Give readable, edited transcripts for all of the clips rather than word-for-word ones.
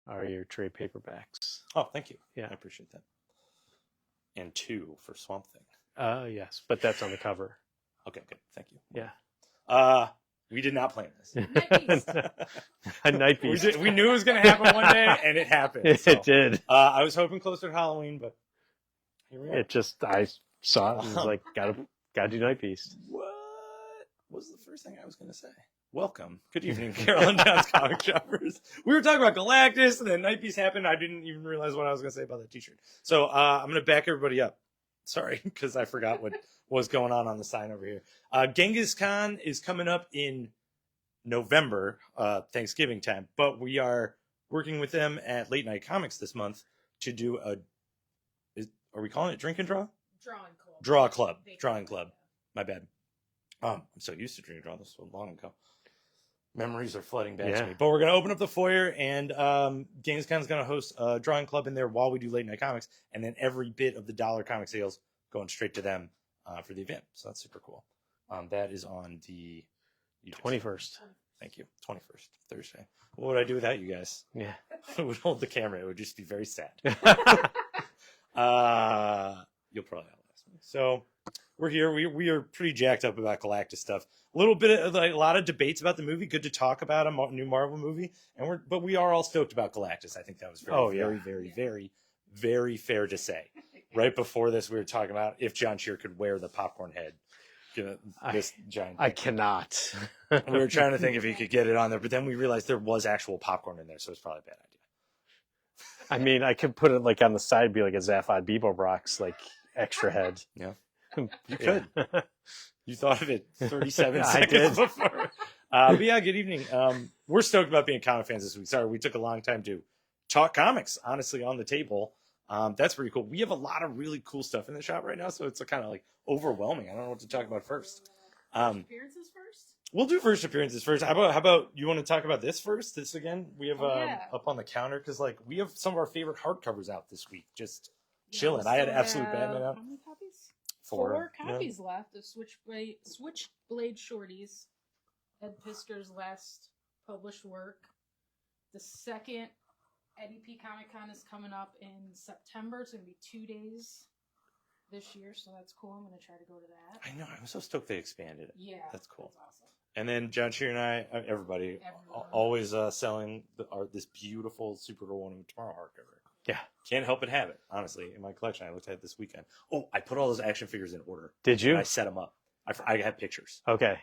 are your trade paperbacks. Oh, thank you. Yeah. I appreciate that. And 2 for Swamp Thing. Yes, but that's on the cover. Okay, good. Thank you. Yeah. We did not plan this. A Night Beast. We knew it was going to happen one day, and it happened. So, It did. I was hoping closer to Halloween, but here we are. I saw it and was like, gotta do Night Beast. What was the first thing I was going to say? Welcome. Good evening, Carol and John's Comic Shoppers. We were talking about Galactus, and then Night Beast happened. I didn't even realize what I was going to say about that t-shirt. So I'm going to back everybody up. Sorry, because I forgot what was going on the sign over here. Genghis Khan is coming up in November, Thanksgiving time, but we are working with them at Late Night Comics this month to do are we calling it Drink and Draw? Drawing Club. My bad. I'm so used to Drink and Draw. This was so long ago. Memories are flooding back to me. But we're going to open up the foyer, and Genghis Khan's going to host a drawing club in there while we do Late Night Comics, and then every bit of the dollar comic sales going straight to them for the event. So that's super cool. That is on the 21st. Thank you. 21st, Thursday. What would I do without you guys? Yeah. I would hold the camera. It would just be very sad. You'll probably outlast me. So we're here. We are pretty jacked up about Galactus stuff. A lot of debates about the movie. Good to talk about a new Marvel movie, but we are all stoked about Galactus. I think that was very fair to say. Right before this, we were talking about if John Shear could wear the popcorn head. This giant. I cannot. We were trying to think if he could get it on there, but then we realized there was actual popcorn in there, so it's probably a bad idea. I mean, I could put it like on the side, be like a Zaphod Bebo Brox, like extra head. Yeah, you could. You thought of it 37 seconds I did. before. But yeah, good evening. We're stoked about being comic fans this week. Sorry, we took a long time to talk comics, honestly, on the table. That's pretty cool. We have a lot of really cool stuff in the shop right now, so it's kind of like overwhelming. I don't know what to talk about first. Appearances first? We'll do first appearances first. How about you want to talk about this first? This again, we have up on the counter because we have some of our favorite hardcovers out this week. Just chilling. I had Absolute Batman out. How many copies? 4 copies left of Switchblade Shorties, Ed Pisker's last published work. The second Eddie P. Comic Con is coming up in September. It's going to be 2 days this year, so that's cool. I'm going to try to go to that. I know. I'm so stoked they expanded it. Yeah. That's cool. That's awesome. And then John Shear and I, everybody, always selling this beautiful Supergirl One Tomorrow hardcover. Yeah. Can't help but have it, honestly, in my collection. I looked at it this weekend. Oh, I put all those action figures in order. Did you? And I set them up. I had pictures. Okay.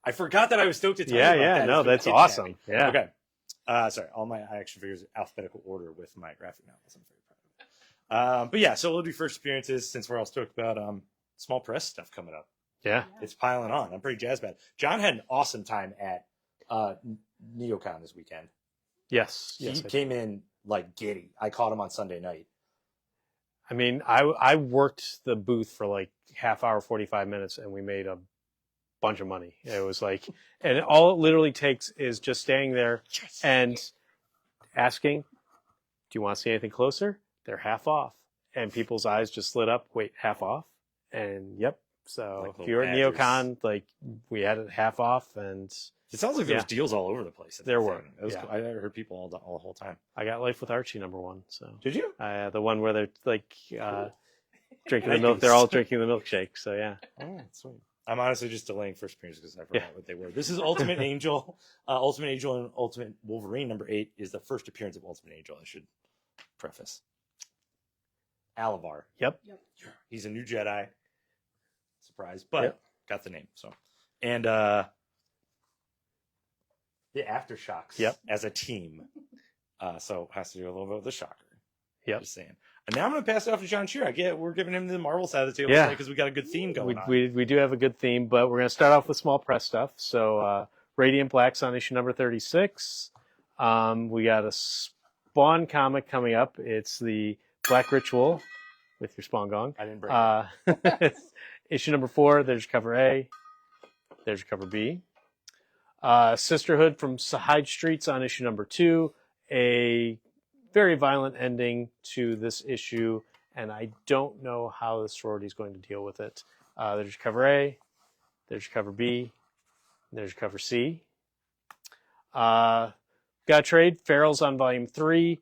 I forgot that I was stoked to tell you about that. No, that's awesome. Yeah. Okay. Sorry, all my action figures in alphabetical order with my graphic novels. I'm very proud of it. But yeah, so we'll do first appearances since we're all stoked about small press stuff coming up. Yeah. It's piling on. I'm pretty jazzed about it. John had an awesome time at NeoCon this weekend. Yes. He came in like giddy. I caught him on Sunday night. I mean, I worked the booth for like half hour, 45 minutes, and we made a bunch of money. It was like, and all it literally takes is just staying there and asking, do you want to see anything closer? They're half off. And people's eyes just lit up. Wait, half off? And yep. So if you're at NeoCon, like we had it half off, and it sounds like there was deals all over the place. There were. It was cool. I heard people all the whole time. I got Life with Archie #1. So did you? The one where they're like drinking the milk. They're all drinking the milkshake. So yeah. Oh, sweet. I'm honestly just delaying first appearances because I forgot what they were. This is Ultimate Angel. Ultimate Angel and Ultimate Wolverine #8 is the first appearance of Ultimate Angel. I should preface. Alavar. Yep. He's a new Jedi. Surprise, but got the name. So, and the Aftershocks as a team. So has to do a little bit with the Shocker. Yep. Just saying. And now I'm going to pass it off to John Shear. We're giving him the Marvel side of the table because we got a good theme going on. We do have a good theme, but we're going to start off with small press stuff. So Radiant Black's on issue #36. We got a Spawn comic coming up. It's the Black Ritual with your Spawn Gong. I didn't bring it. Issue #4, there's cover A. There's cover B. Sisterhood from Hyde Streets on issue #2. A very violent ending to this issue, and I don't know how the sorority is going to deal with it. There's cover A. There's cover B. There's cover C. Got a trade. Feral's on volume 3.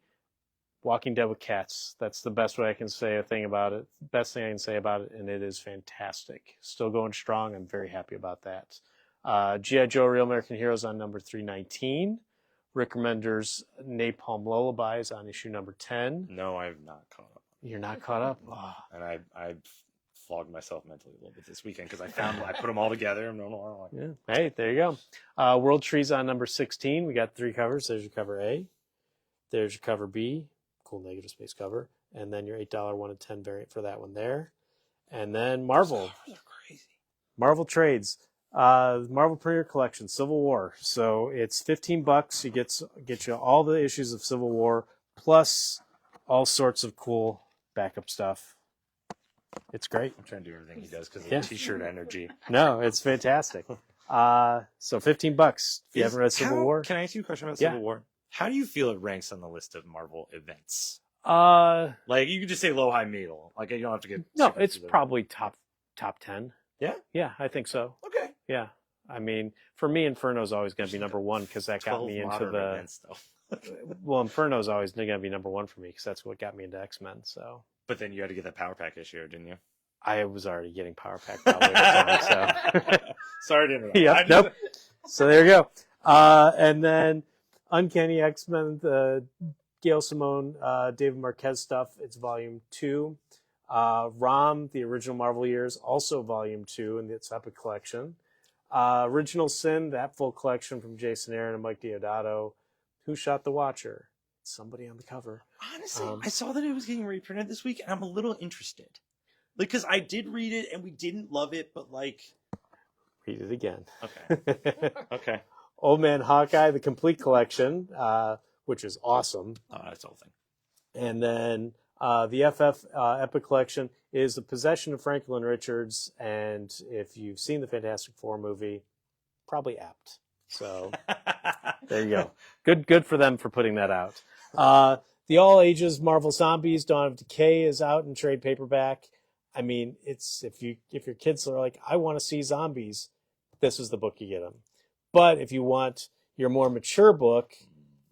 Walking Dead with Cats. That's the best way I can say a thing about it. Best thing I can say about it, and it is fantastic. Still going strong. I'm very happy about that. G.I. Joe Real American Heroes on number 319. Rick Remender's Napalm Lullabies on issue number 10. No, I've not caught up. You're not caught up? Oh. And I flogged myself mentally a little bit this weekend because I put them all together. I'm like, Yeah. Hey, there you go. World Trees on number 16. We got 3 covers. There's your cover A. There's your cover B. Cool negative space cover. And then your $8 1 in 10 variant for that one there. And then Marvel. They're crazy. Marvel trades. Marvel Premier Collection, Civil War. So it's $15. You get you all the issues of Civil War plus all sorts of cool backup stuff. It's great. I'm trying to do everything he does because of Yeah. the t-shirt energy. No, it's fantastic. So $15 if you haven't read Civil War. Can I ask you a question about Yeah. Civil War? How do you feel it ranks on the list of Marvel events? Like you could just say low, high, middle. Like you don't have to get. no, super it's specific. probably top 10. Yeah? Yeah, I think so. Okay. Yeah. I mean, for me, Inferno's always going to be number 1 because that got 12 me into modern the. events, though. Well, Inferno's always going to be number 1 for me because that's what got me into X-Men. So But then you had to get that Power Pack issue, didn't you? I was already getting Power Pack probably at the time. So Sorry to interrupt. yeah, I just- nope. So there you go. And then Uncanny X-Men, the Gail Simone, David Marquez stuff. It's volume 2. ROM, the original Marvel years, also volume 2 in its Epic collection. Original Sin, that full collection from Jason Aaron and Mike Deodato. Who Shot the Watcher? Somebody on the cover. Honestly, I saw that it was getting reprinted this week, and I'm a little interested. Like, because I did read it, and we didn't love it, but like... Read it again. Okay. Okay. Old Man Hawkeye, the complete collection, which is awesome. Oh, that's the whole thing. And then the FF Epic Collection is the possession of Franklin Richards, and if you've seen the Fantastic Four movie, probably apt. So there you go. Good for them for putting that out. The all ages Marvel Zombies Dawn of Decay is out in trade paperback. I mean, it's if your kids are like, I want to see zombies, this is the book you get them. But if you want your more mature book,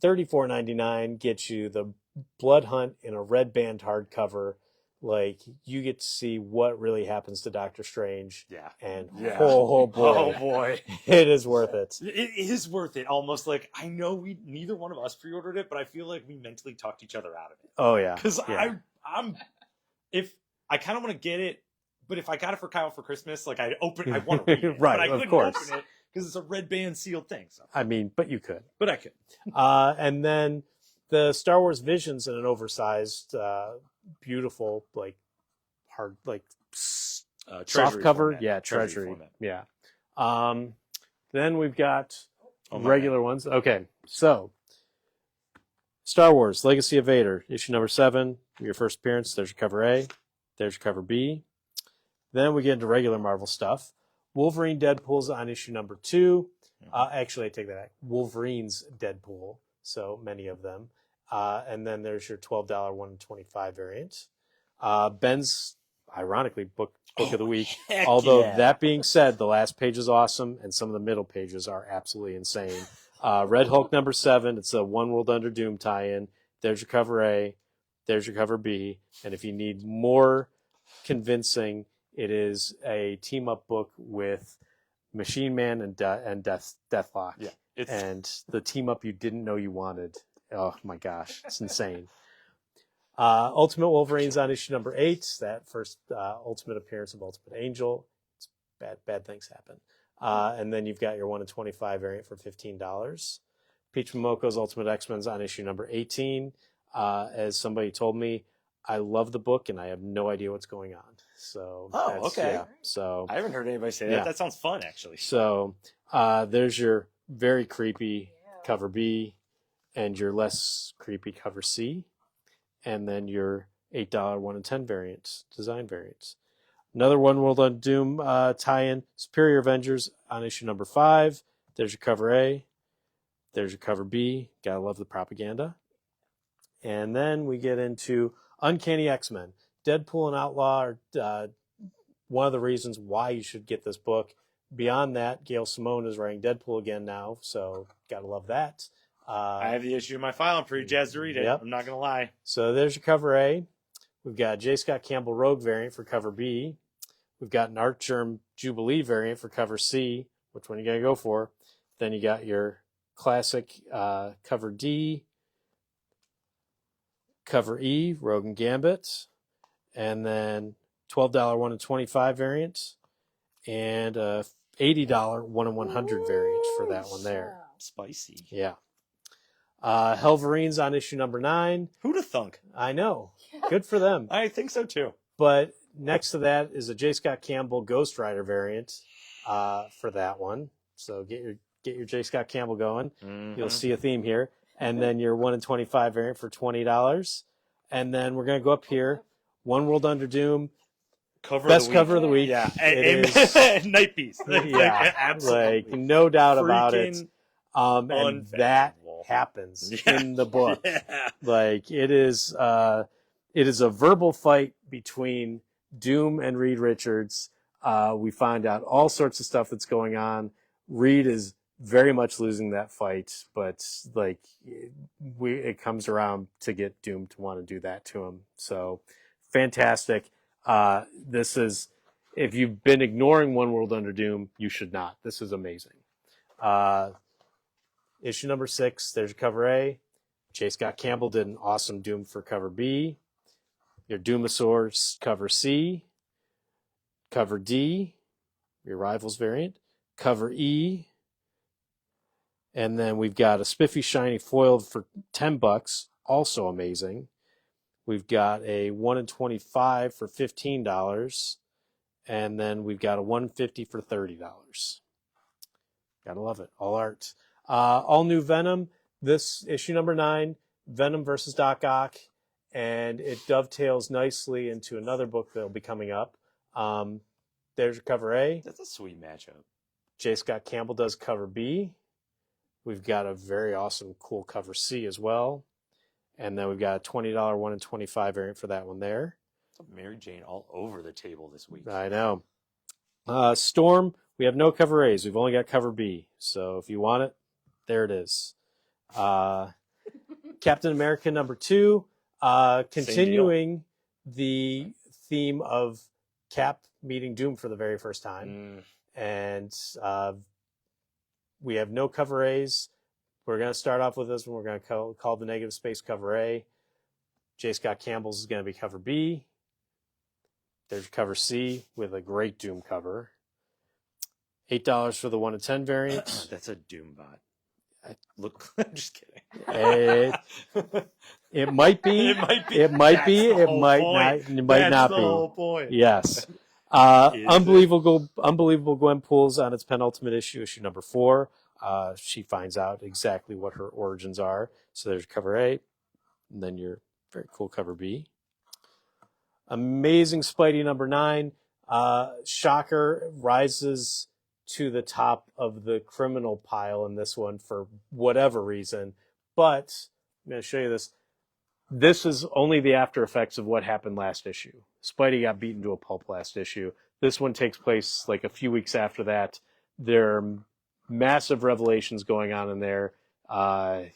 $34.99 gets you the Blood Hunt in a red band hardcover. Like, you get to see what really happens to Doctor Strange. Yeah. And Yeah. oh boy, Oh, boy. it is worth it. It is worth it. Almost like, I know neither one of us pre-ordered it, but I feel like we mentally talked each other out of it. Oh yeah. Because Yeah. if I kind of want to get it, but if I got it for Kyle for Christmas, like I want to read it. Right, but I of couldn't course. open it because it's a red band sealed thing. So. I mean, but you could. But I could. And then the Star Wars Visions in an oversized, beautiful, like hard, like soft cover. Format. Yeah, treasury. Format. Yeah. Then we've got Oh, my regular ones. Okay, so Star Wars Legacy of Vader, issue number 7. Your first appearance. There's your cover A. There's your cover B. Then we get into regular Marvel stuff. Wolverine Deadpool's on issue number 2. Actually, I take that back. Wolverine's Deadpool. So many of them. And then there's your $12 1 in 25 variant. Ben's, ironically, book of the week. Heck Although yeah. that being said, the last page is awesome, and some of the middle pages are absolutely insane. Red Hulk number 7. It's a One World Under Doom tie-in. There's your cover A. There's your cover B. And if you need more convincing, it is a team-up book with Machine Man and Deathlock. Yeah. And the team-up you didn't know you wanted. Oh, my gosh. It's insane. Ultimate Wolverine's on issue number 8. That first ultimate appearance of Ultimate Angel. It's bad things happen. And then you've got your 1 in 25 variant for $15. Peach Momoko's Ultimate X-Men's on issue number 18. As somebody told me, I love the book and I have no idea what's going on. So okay. Yeah, so I haven't heard anybody say that. Yeah. That sounds fun, actually. so there's your very creepy cover B and your less creepy cover C, and then your $8 1 in 10 variants, design variants. Another One World on Doom tie-in, Superior Avengers on issue number 5. There's your cover A. There's your cover B. Gotta love the propaganda. And then we get into Uncanny X-Men. Deadpool and Outlaw are one of the reasons why you should get this book. Beyond that, Gail Simone is writing Deadpool again now, so gotta love that. I have the issue in my file. I'm pretty jazzed to read it. Yep. I'm not going to lie. So there's your cover A. We've got J. Scott Campbell Rogue variant for cover B. We've got an Artgerm Jubilee variant for cover C. Which one you got to go for? Then you got your classic cover D, cover E, Rogue and Gambit, and then $12 1 in 25 variant, and a $80 1 in 100 variant for that one there. Spicy. Yeah. Helverines on issue number 9. Who'd have thunk? I know. Good for them. I think so too. But next to that is a J. Scott Campbell Ghost Rider variant for that one. So get your J. Scott Campbell going. Mm-hmm. You'll see a theme here. And then your 1 in 25 variant for $20. And then we're going to go up here. One World Under Doom. Best cover of the week. Yeah. It is. Night Piece. Yeah. Absolutely. Like, no doubt about it. Freaking And that unfathomable. happens Yeah. in the book. Yeah. Like, it is a verbal fight between Doom and Reed Richards. We find out all sorts of stuff that's going on. Reed is very much losing that fight, but like it comes around to get Doom to want to do that to him. So fantastic. This is, if you've been ignoring One World Under Doom, you should not. This is amazing. Issue number 6, there's your cover A. J. Scott Campbell did an awesome Doom for cover B. Your Doomosaur's cover C. Cover D, your Rivals variant. Cover E. And then we've got a spiffy shiny foil for $10, also amazing. We've got a 1 in 25 for $15. And then we've got a 150 for $30. Gotta love it. All art. All new Venom. This issue number 9, Venom versus Doc Ock. And it dovetails nicely into another book that'll be coming up. There's your cover A. That's a sweet matchup. J. Scott Campbell does cover B. We've got a very awesome, cool cover C as well. And then we've got a $20 1 in 25 variant for that one there. Mary Jane all over the table this week. I know. Storm, we have no cover A's. We've only got cover B. So if you want it, there it is. Captain America number 2, continuing the theme of Cap meeting Doom for the very first time. And we have no cover A's. We're going to start off with this one. We're going to call the negative space cover A. J. Scott Campbell's is going to be cover B. There's cover C with a great Doom cover. $8 for the 1 in 10 variant. That's a Doom bot. Look, I'm just kidding. It might be. It might be. It might be. That's the It whole might point. not. It might That's not the be. whole point. Yes. Is Unbelievable Gwenpool's on its penultimate issue, issue number 4. She finds out exactly what her origins are. So there's cover A, and then your very cool cover B. Amazing Spidey number 9. Shocker rises to the top of the criminal pile in this one for whatever reason. But I'm going to show you this. This is only the after effects of what happened last issue. Spidey got beaten to a pulp last issue. This one takes place like a few weeks after that. There are massive revelations going on in there.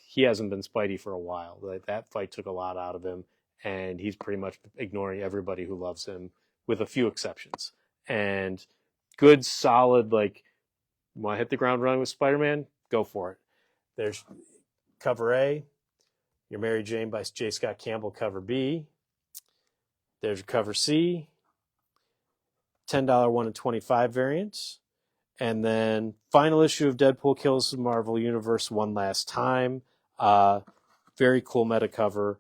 He hasn't been Spidey for a while. That fight took a lot out of him, and he's pretty much ignoring everybody who loves him, with a few exceptions. And good, solid, like, want to hit the ground running with Spider-Man? Go for it. There's cover A. Your Mary Jane by J. Scott Campbell, cover B. There's your cover C. $10 1 in 25 variants. And then final issue of Deadpool Kills the Marvel Universe one last time. Very cool meta cover.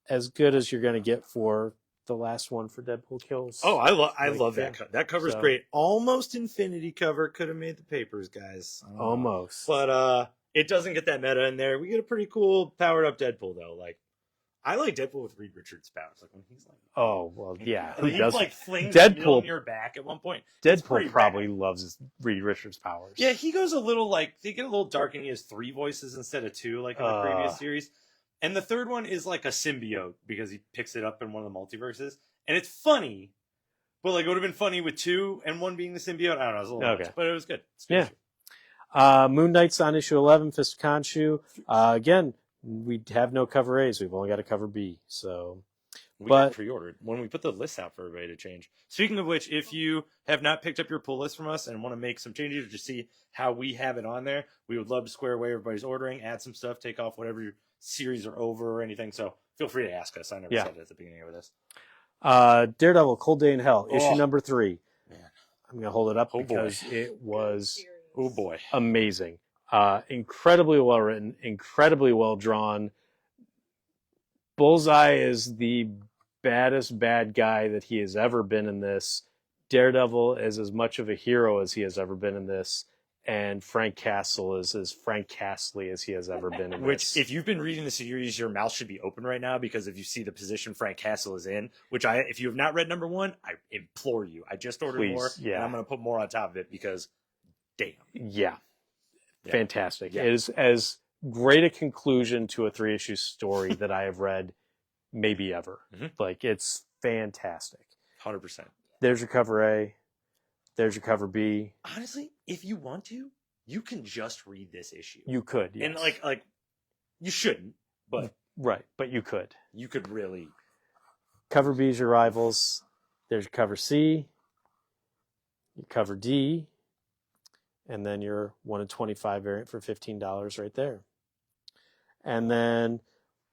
As good as you're going to get for the last one for Deadpool Kills. Oh, I Like, love yeah. that. That cover's So- great. Almost Infinity cover. Could have made the papers, guys. I don't know. Almost. But it doesn't get that meta in there. We get a pretty cool powered up Deadpool though. Like, I like Deadpool with Reed Richards' powers. Like when he's like, Oh, well, yeah. Who he doesn't? like flings Deadpool- a needle in your back at one point. It's pretty Deadpool probably loves his Reed Richards powers. Yeah, he goes a little like they get a little dark, and he has 3 voices instead of 2, like in the previous series. And the third one is like a symbiote because he picks it up in one of the multiverses, and it's funny. But like, it would have been funny with 2 and 1 being the symbiote. I don't know, it was a little Okay. much, but it was good. It's a good Yeah. issue. Moon Knight's on issue 11, Fist of Khonshu. Again, we have no cover A's. We've only got a cover B. So, We got pre-ordered when we put the list out for everybody to change. Speaking of which, if you have not picked up your pull list from us and want to make some changes or just see how we have it on there, we would love to square away everybody's ordering, add some stuff, take off whatever your series are over or anything. So feel free to ask us. I never said it at the beginning of this. Daredevil, Cold Day in Hell, issue number 3. Man. I'm going to hold it up because it was amazing. Incredibly well written, incredibly well drawn. Bullseye is the baddest bad guy that he has ever been in this. Daredevil is as much of a hero as he has ever been in this. And Frank Castle is as Frank Castle-y as he has ever been in Which, this. if you've been reading the series, your mouth should be open right now because if you see the position Frank Castle is in, if you have not read number 1, I implore you. I just ordered more, and I'm going to put more on top of it because, damn. Yeah. Fantastic. It is as great a conclusion to a 3-issue story that I have read maybe ever. Like, it's fantastic. 100%. There's your cover A. There's your cover B. Honestly, if you want to, you can just read this issue. You could, yes. And like you shouldn't, but right, but you could. You could really. Cover B is your rivals. There's your cover C, your cover D, and then your 1 in 25 variant for $15 right there. And then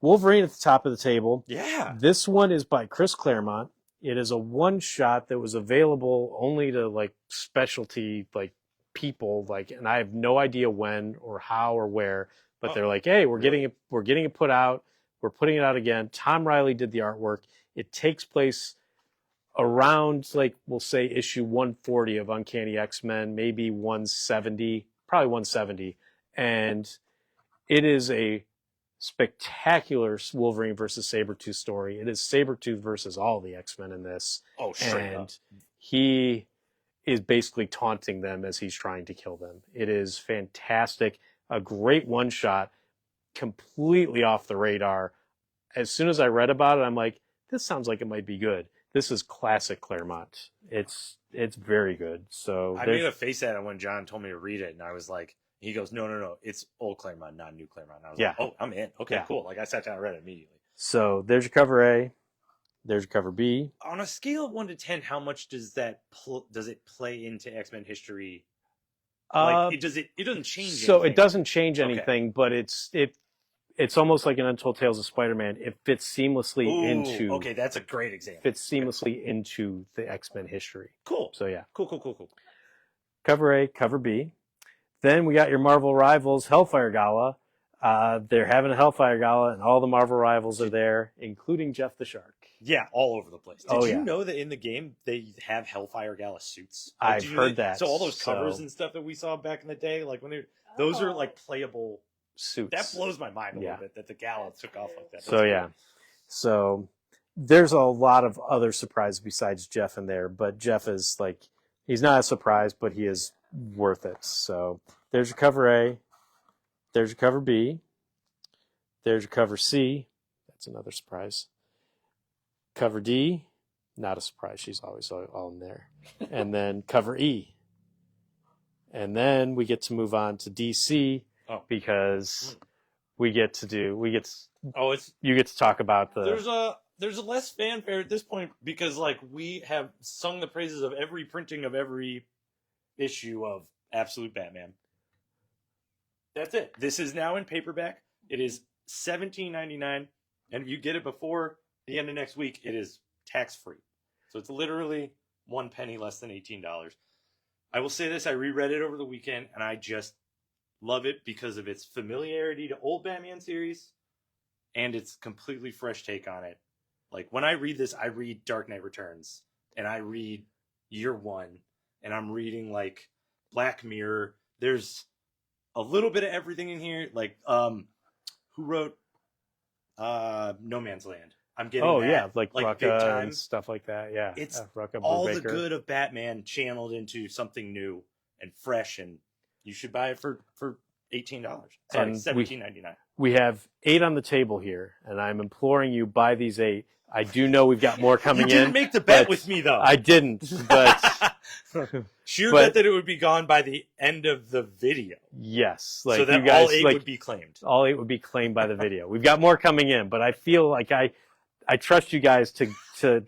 Wolverine at the top of the table. Yeah. This one is by Chris Claremont. It is a one-shot that was available only to like specialty like people, like, and I have no idea when or how or where, but they're like, hey, we're getting it put out. We're putting it out again. Tom Riley did the artwork. It takes place around, like, we'll say issue 140 of Uncanny X-Men, maybe 170, probably 170. And it is a spectacular Wolverine versus Sabretooth story. It is Sabretooth versus all the X-Men in this. Oh, straight and up. He is basically taunting them as he's trying to kill them. It is fantastic. A great one-shot, completely off the radar. As soon as I read about it, I'm like, this sounds like it might be good. This is classic Claremont. It's very good. So I made a face at it when John told me to read it, and I was like, he goes, no, it's old Claremont, not new Claremont. And I was like, oh, I'm in. Okay, cool. Like, I sat down and read it immediately. So there's your cover A. There's your cover B. On a scale of 1 to 10, how much does does it play into X-Men history? Like, it doesn't change so anything. It doesn't change anything, but it's almost like an Untold Tales of Spider-Man. It fits seamlessly into... Okay, that's a great example. Fits seamlessly into the X-Men history. Cool. So, yeah. Cool. Cover A, cover B. Then we got your Marvel Rivals Hellfire Gala. They're having a Hellfire Gala, and all the Marvel Rivals are there, including Jeff the Shark. Yeah, all over the place. Did you know that in the game they have Hellfire Gala suits? Like, I've heard that. So all those covers and stuff that we saw back in the day, like when those are like playable suits. That blows my mind a little bit that the Gala took off like that. So yeah, so there's a lot of other surprises besides Jeff in there, but Jeff is like, he's not a surprise, but he is worth it. So there's your cover A, there's your cover B, there's your cover C. That's another surprise. Cover D, not a surprise. She's always all in there. And then cover E. And then we get to move on to DC because you get to talk about the... There's a less fanfare at this point because like we have sung the praises of every printing of every issue of Absolute Batman. That's it. This is now in paperback. It is $17.99, and if you get it before the end of next week, it is tax-free. So it's literally 1 penny less than $18. I will say this, I reread it over the weekend, and I just love it because of its familiarity to old Batman series and its completely fresh take on it. Like, when I read this, I read Dark Knight Returns, and I read Year One, and I'm reading, like, Black Mirror. There's a little bit of everything in here. Like, who wrote No Man's Land? I'm getting like Rucka and stuff like that. Yeah, it's Rucka, all Brubaker. The good of Batman channeled into something new and fresh, and you should buy it for $18. Sorry, $17.99. We have 8 on the table here, and I'm imploring you, buy these 8. I do know we've got more coming in. You didn't make the bet with me, though. I didn't, but Sheer But- bet that it would be gone by the end of the video. Yes, like so that you guys, all 8 like would be claimed. all 8 would be claimed by the video. We've got more coming in, but I feel like I trust you guys to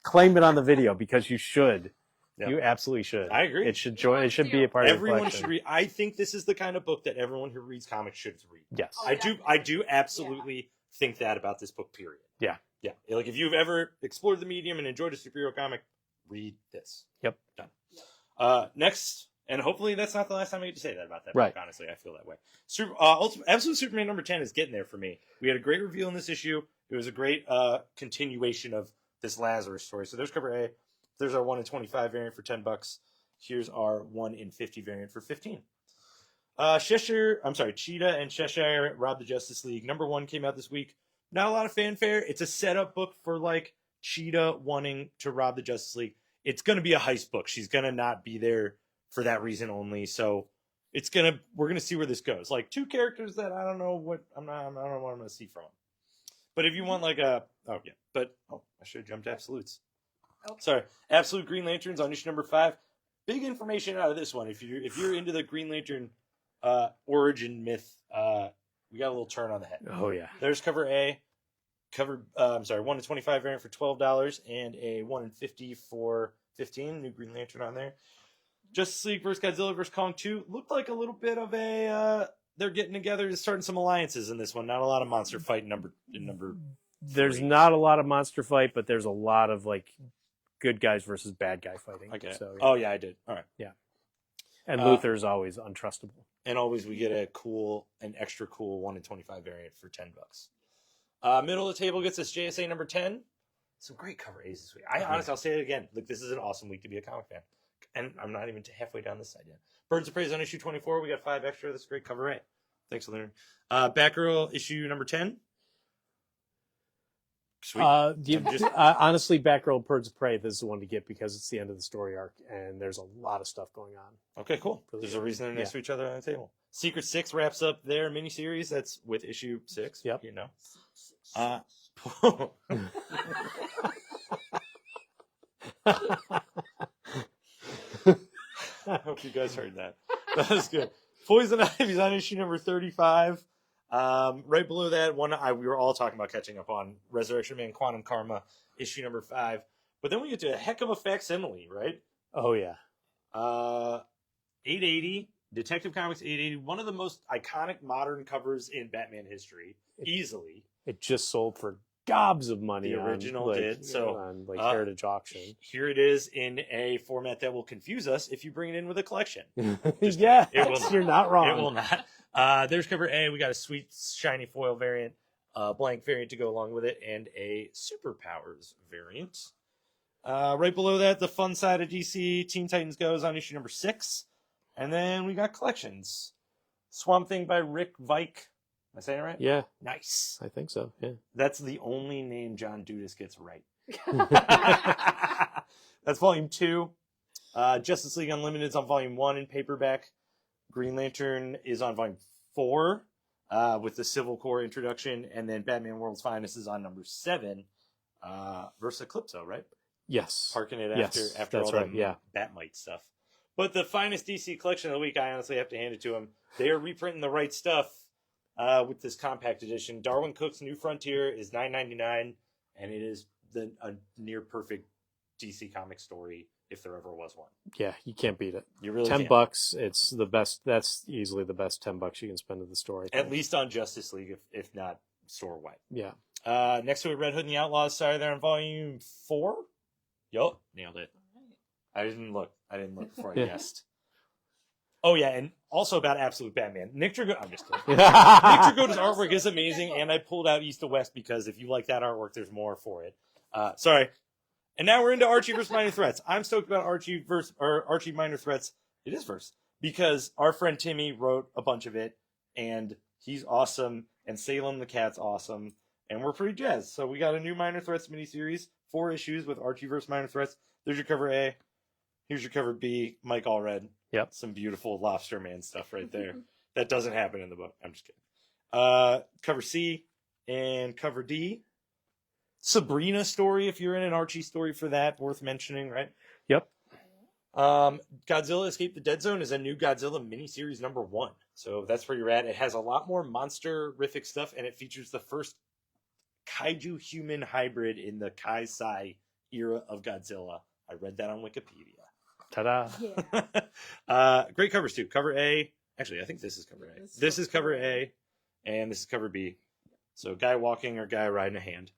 claim it on the video because you should. Yep. You absolutely should. I agree. It should join. It should be a part of the Everyone collection. should read. I think this is the kind of book that everyone who reads comics should read. Yes. Oh, I do absolutely think that about this book, period. Yeah. Yeah. Like if you've ever explored the medium and enjoyed a superhero comic, read this. Yep. Done. Next, and hopefully that's not the last time I get to say that about that Right. book, honestly. I feel that way. Absolute Superman number 10 is getting there for me. We had a great reveal in this issue. It was a great continuation of this Lazarus story. So there's cover A. There's our 1 in 25 variant for $10. Here's our 1 in 50 variant for 15. Cheetah and Cheshire robbed the Justice League. Number 1 came out this week. Not a lot of fanfare. It's a setup book for like Cheetah wanting to rob the Justice League. It's going to be a heist book. She's going to not be there for that reason only. So we're going to see where this goes. Like 2 characters that I don't know what I don't know what I'm going to see from them. But if you want like I should have jumped Absolutes. Oh. Sorry. Absolute Green Lanterns on issue number 5. Big information out of this one. If you're into the Green Lantern origin myth, we got a little turn on the head. Oh yeah. There's cover A. 1 in 25 variant for $12 and a 1 in 50 for $15. New Green Lantern on there. Justice League vs. Godzilla vs. Kong 2 looked like a little bit of a they're getting together and starting some alliances in this one. Not a lot of monster fight in number. There's 3. not a lot of monster fight, but there's a lot of like good guys versus bad guy fighting. Okay. So, Oh yeah, I did. All right. and Luther's always untrustable. And always we get an extra cool 1 in 25 variant for $10. Middle of the table gets us JSA number 10. Some great cover A's this week. Honestly, I'll say it again. Look, this is an awesome week to be a comic fan. And I'm not even halfway down this side yet. Birds of Prey on issue 24. We got 5 extra. That's a great cover A. Thanks, Leonard. Batgirl issue number 10. Sweet. Honestly, Batgirl Birds of Prey, this is the one to get because it's the end of the story arc, and there's a lot of stuff going on. Okay, cool. There's a reason they're next to each other on the table. Secret Six wraps up their miniseries. That's with issue 6. Yep. You know. I hope you guys heard that. That was good. Poison Ivy's on issue number 35. Right below that, we were all talking about catching up on Resurrection Man, Quantum Karma, issue number 5. But then we get to a heck of a facsimile, right? Oh yeah. 880, Detective Comics 880, one of the most iconic modern covers in Batman history, easily. It just sold for gobs of money. The original on, did, so, on Heritage Auction. Here it is in a format that will confuse us if you bring it in with a collection. Yeah, it will not. You're not wrong. It will not. There's cover A. We got a sweet shiny foil variant, blank variant to go along with it, and a Superpowers variant. Right below that, the fun side of DC, Teen Titans Goes on issue number 6. And then we got collections. Swamp Thing by Rick Veitch. Am I saying it right? Yeah, Nice. I think so. Yeah. That's the only name John Dudas gets right. That's volume 2. Justice League Unlimited is on volume 1 in paperback. Green Lantern is on volume 4 with the Civil Corps introduction. And then Batman World's Finest is on number 7 versus Eclipso, right? Yes. Parking it Yes, after that's all right, the yeah. Batmite stuff. But the finest DC collection of the week, I honestly have to hand it to them. They are reprinting the right stuff with this compact edition. Darwin Cook's New Frontier is $9.99, and it is a near perfect DC comic story if there ever was one. Yeah, you can't beat it. You really $10. It's the best. That's easily the best $10 you can spend in the story. At least on Justice League, if not store wide. Yeah. Next to it, Red Hood and the Outlaws started there in volume 4. Yup, nailed it. I didn't look before I guessed. Oh yeah, and also about Absolute Batman. Nick Drago. I'm just kidding. Nick Dragota's artwork is amazing, and I pulled out East to West because if you like that artwork, there's more for it. Sorry. And now we're into Archie vs. Minor Threats. I'm stoked about Archie Minor Threats. It is verse because our friend Timmy wrote a bunch of it, and he's awesome, and Salem the Cat's awesome, and we're pretty jazzed. So we got a new Minor Threats miniseries, 4 issues with Archie vs. Minor Threats. There's your cover A. Here's your cover B, Mike Allred. Yep. Some beautiful Lobster Man stuff right there. That doesn't happen in the book. I'm just kidding. Cover C and cover D. Sabrina story, if you're in an Archie story for that, worth mentioning, right? Yep. Godzilla Escape the Dead Zone is a new Godzilla miniseries #1. So that's where you're at. It has a lot more monster-rific stuff, and it features the first kaiju human hybrid in the Kaisai era of Godzilla. I read that on Wikipedia. Ta-da. Yeah. Great covers too. Cover A. Actually, I think this is cover A. This is cover A, and this is cover B. So guy walking or guy riding a hand.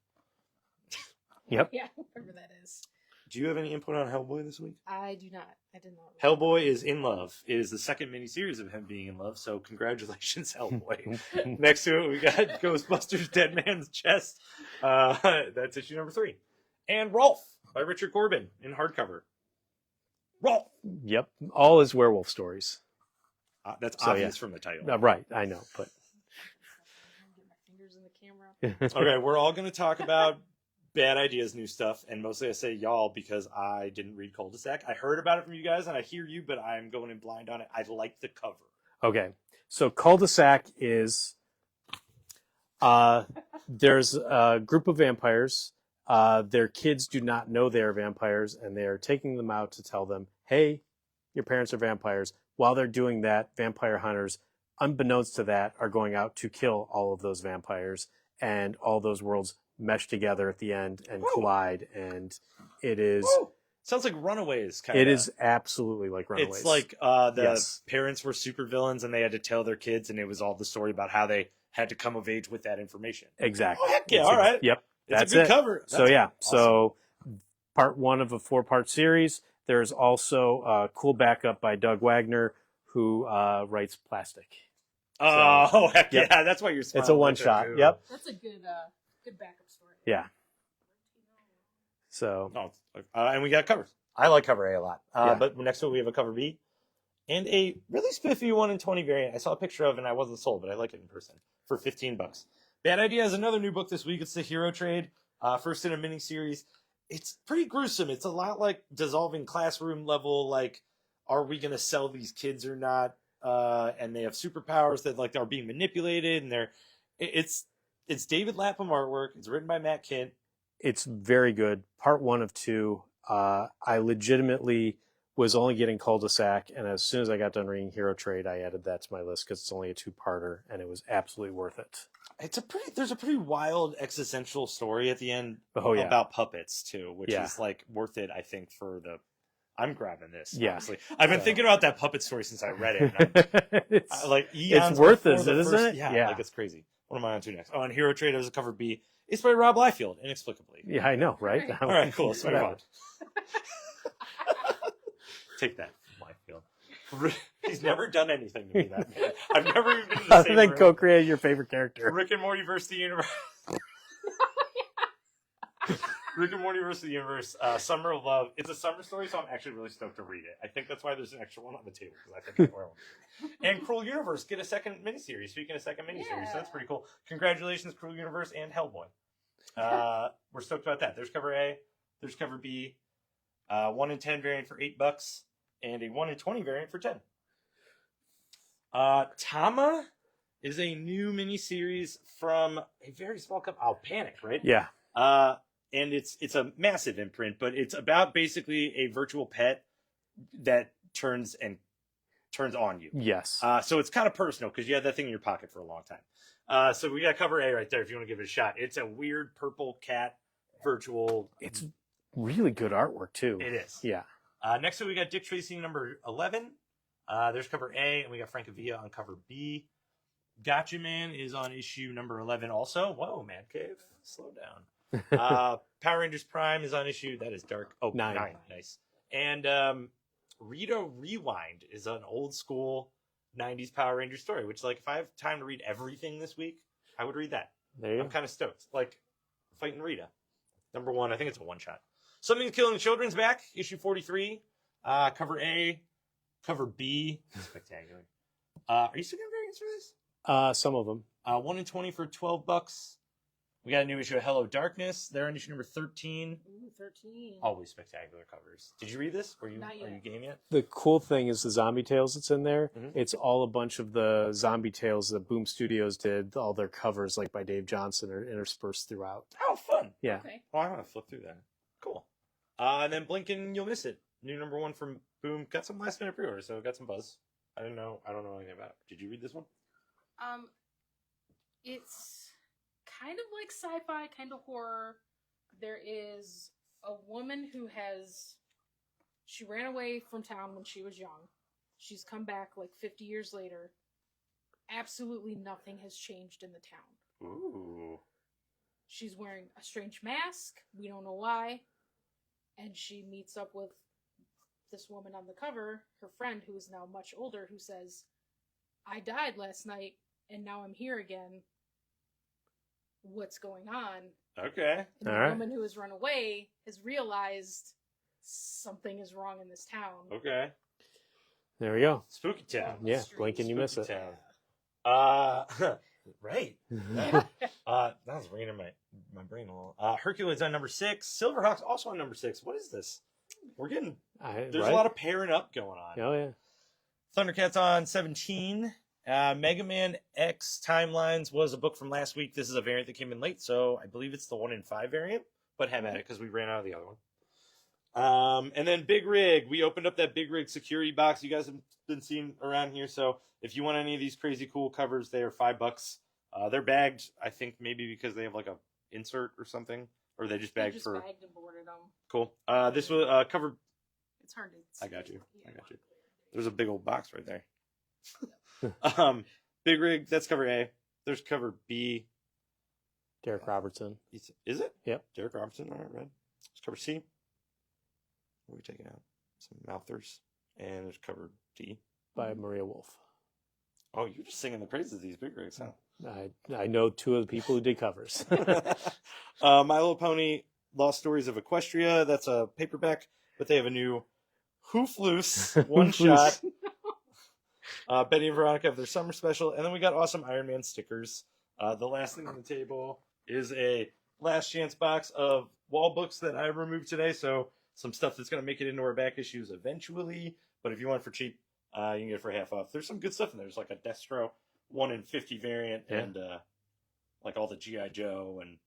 Yep. Yeah, whatever that is. Do you have any input on Hellboy this week? I do not. I did not. Hellboy is in love. It is the second miniseries of him being in love, so congratulations, Hellboy. Next to it, we got Ghostbusters Dead Man's Chest. That's issue #3. And Rolf by Richard Corbin in hardcover. Rolf! Yep. All is werewolf stories. That's So, obvious from the title. Right. I know, but. Get my fingers in the camera. Okay, we're all going to talk about Bad Ideas new stuff, and mostly I say y'all because I didn't read Cul-de-sac. I heard about it from you guys, and I hear you, but I'm going in blind on it. I like the cover. Okay. So cul-de-sac is there's a group of vampires. Their kids do not know they are vampires, and they are taking them out to tell them, hey, your parents are vampires. While they're doing that, vampire hunters, unbeknownst to that, are going out to kill all of those vampires, and all those worlds mesh together at the end and collide, and it is... Woo! Sounds like Runaways, kind of. It is absolutely like Runaways. It's like the Yes. parents were supervillains, and they had to tell their kids, and it was all the story about how they had to come of age with that information. Exactly. Oh, heck yeah, It's all right. Yep. It's That's a good it. cover. So That's yeah, awesome. so part 1 of a 4-part series. There's also a cool backup by Doug Wagner, who writes Plastic. Oh, heck Yep. yeah, that's why you're smiling. It's a one-shot. Too. Yep. That's a good backup story. Yeah. So Oh, and we got covers. I like cover A a lot. Yeah. But next to it, we have a cover B and a really spiffy 1 in 20 variant. I saw a picture of it, and I wasn't sold, but I like it in person for $15. Bad Idea has another new book this week. It's the Hero Trade, first in a mini series. It's pretty gruesome. It's a lot like Dissolving Classroom level. Like, are we going to sell these kids or not? And they have superpowers that like are being manipulated, and it's David Lapham artwork. It's written by Matt Kint. it's very good. Part 1 of 2. I legitimately was only getting cul-de-sac, and as soon as I got done reading Hero Trade, I added that to my list because it's only a 2-parter, and it was absolutely worth it. There's a pretty wild existential story at the end Oh, yeah. about puppets too, which Yeah. is like worth it, I think, for the. I'm grabbing this. Yeah. Honestly. I've been So- thinking about that puppet story since I read it. And it's, like eons it's worth before it, the isn't first- it? Yeah, Yeah. like it's crazy. What am I on to next? Oh, and Hero Trade has a cover B. It's by Rob Liefeld, inexplicably. yeah, I know, right? Right. All right, cool. Let's move Whatever. on. Take that, Liefeld. He's never done anything to me, that man. I've never even been in the Other same than room. co-create your favorite character. Rick and Morty versus the universe. Rick and Morty versus the universe. Summer of Love. It's a summer story, so I'm actually really stoked to read it. I think that's why there's an extra one on the table, because I think I want And Cruel Universe get a second miniseries. Speaking of second miniseries, so that's pretty cool. Congratulations, Cruel Universe and Hellboy. We're stoked about that. There's cover A. There's cover B. 1 in 10 variant for $8, and a 1 in 20 variant for 10. Tama is a new miniseries from a very small company. Oh, Panic, right? Yeah. And it's a massive imprint, but it's about basically a virtual pet that turns on you. Yes. So it's kind of personal because you had that thing in your pocket for a long time. So we got cover A right there if you want to give it a shot. It's a weird purple cat virtual. It's really good artwork, too. It is. Yeah. Next up, we got Dick Tracy number 11. There's cover A, and we got Francavilla on cover B. Gotcha Man is on issue number 11 also. Whoa, Mad Cave. Slow down. Power Rangers Prime is on issue. That is dark. Oh, 9. 9. Nice. And Rita Rewind is an old school 90s Power Ranger story, which, like, if I have time to read everything this week, I would read that. There you I'm go. kind of stoked. Like, fighting Rita. Number 1, I think it's a one-shot. Something's Killing the Children's back, issue 43. Cover A, cover B. Spectacular. Are you still getting variants for this? Some of them. 1 in 20 for $12. We got a new issue of Hello Darkness. They're on issue number 13. Ooh, 13. Always spectacular covers. Did you read this? Are you Not yet. game yet? The cool thing is the Zombie Tales that's in there. Mhm. It's all a bunch of the Zombie Tales that Boom Studios did, all their covers, like by Dave Johnson, are interspersed throughout. Oh, fun. Yeah. Okay. Oh, I want to flip through that. Cool. And then Blink and You'll Miss It. new number 1 from Boom. Got some last minute pre-orders, so got some buzz. I don't know anything about it. Did you read this one? It's kind of like sci-fi, kind of horror. There is a woman who she ran away from town when she was young. She's come back like 50 years later. Absolutely nothing has changed in the town. Ooh. She's wearing a strange mask. We don't know why. And she meets up with this woman on the cover, her friend, who is now much older, who says, I died last night, and now I'm here again. What's going on? Okay. And the woman who has run away has realized something is wrong in this town. Okay. There we go. Spooky Town. Yeah, blink and you miss it. Town. Right. That was ringing in my brain a little. Hercules on number 6. Silverhawks also on number 6. What is this? We're getting... There's a lot of pairing up going on. Oh, yeah. Thundercats on 17. Mega Man X Timelines was a book from last week. This is a variant that came in late, so I believe it's the 1 in 5 variant. But have at it, because we ran out of the other one. And then Big Rig. We opened up that Big Rig security box you guys have been seeing around here. So if you want any of these crazy cool covers, they are $5. They're bagged, I think, maybe because they have like a insert or something. Or they just bagged bagged and boarded them. Cool. This was cover... It's hard to see. I got you. There's a big old box right there. Big Rig, that's cover A. There's cover B. Derek Robertson. Is it? Yep. Derek Robertson, all right, red. There's cover C. What are we taking out? Some mouthers. And there's cover D. By Maria Wolf. Oh, you're just singing the praises of these Big Rigs, huh? I know 2 of the people who did covers. My Little Pony, Lost Stories of Equestria. That's a paperback, but they have a new Hoof Loose one-shot. Betty and Veronica have their summer special. And then we got awesome Iron Man stickers. The last thing on the table is a last chance box of wall books that I removed today. So some stuff that's going to make it into our back issues eventually. But if you want it for cheap, you can get it for half off. There's some good stuff in there. There's like a Destro 1 in 50 variant and like all the G.I. Joe. And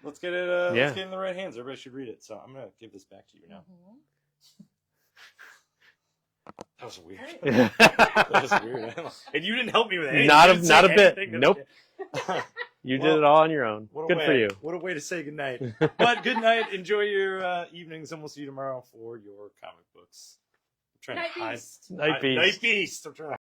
let's get it let's get in the right hands. Everybody should read it. So I'm going to give this back to you now. Mm-hmm. That was weird. That was weird. And you didn't help me with it. Not a bit. Nope. You did it all on your own. Good for you. What a way to say goodnight. But good night. Enjoy your evenings, and we'll see you tomorrow for your comic books. I'm trying Night to hide. Beast. Night Beast. Night Beast. I'm trying to